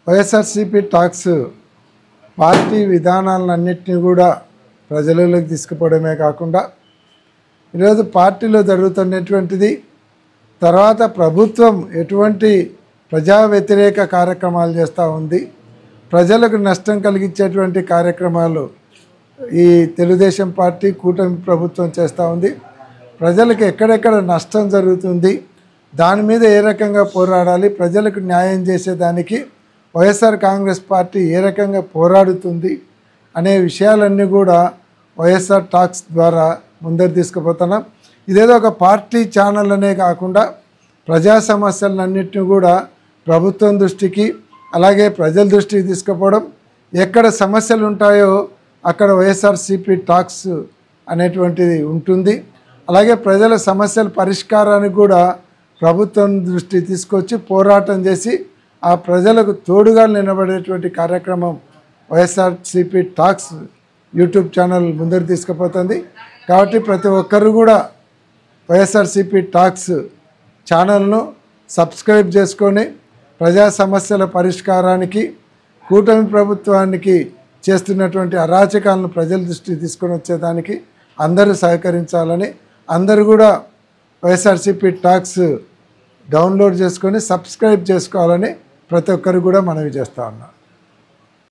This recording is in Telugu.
వైఎస్ఆర్సీపీ టాక్స్ పార్టీ విధానాలన్నింటినీ కూడా ప్రజలలోకి తీసుకుపోవడమే కాకుండా ఈరోజు పార్టీలో జరుగుతున్నటువంటిది, తర్వాత ప్రభుత్వం ఎటువంటి ప్రజా వ్యతిరేక కార్యక్రమాలు చేస్తూ ఉంది, ప్రజలకు నష్టం కలిగించేటువంటి కార్యక్రమాలు ఈ తెలుగుదేశం పార్టీ కూటమి ప్రభుత్వం చేస్తూ ఉంది. ప్రజలకు ఎక్కడెక్కడ నష్టం జరుగుతుంది, దాని మీద ఏ రకంగా పోరాడాలి, ప్రజలకు న్యాయం చేసేదానికి వైఎస్ఆర్ కాంగ్రెస్ పార్టీ ఏ రకంగా పోరాడుతుంది అనే విషయాలన్నీ కూడా వైఎస్ఆర్ టాక్స్ ద్వారా ముందరు తీసుకుపోతున్నాం. ఇదేదో ఒక పార్టీ ఛానల్ అనే కాకుండా ప్రజా సమస్యలన్నింటినీ కూడా ప్రభుత్వం దృష్టికి అలాగే ప్రజల దృష్టికి తీసుకుపోవడం, ఎక్కడ సమస్యలు ఉంటాయో అక్కడ వైఎస్ఆర్సీపీ టాక్స్ అనేటువంటిది ఉంటుంది. అలాగే ప్రజల సమస్యల పరిష్కారానికి కూడా ప్రభుత్వం దృష్టికి తీసుకొచ్చి పోరాటం చేసి ఆ ప్రజలకు తోడుగా నిలబడేటువంటి కార్యక్రమం వైఎస్ఆర్సీపీ టాక్స్ యూట్యూబ్ ఛానల్ ముందరు తీసుకుపోతుంది. కాబట్టి ప్రతి ఒక్కరు కూడా వైఎస్ఆర్సీపీ టాక్స్ ఛానల్ను సబ్స్క్రైబ్ చేసుకొని ప్రజా సమస్యల పరిష్కారానికి కూటమి ప్రభుత్వానికి చేస్తున్నటువంటి అరాచకాలను ప్రజల దృష్టికి తీసుకొని వచ్చేదానికి అందరూ సహకరించాలని, అందరూ కూడా వైఎస్ఆర్సీపీ టాక్స్ డౌన్లోడ్ చేసుకొని సబ్స్క్రైబ్ చేసుకోవాలని ప్రతి ఒక్కరు కూడా మనవి చేస్తూ ఉన్నాం.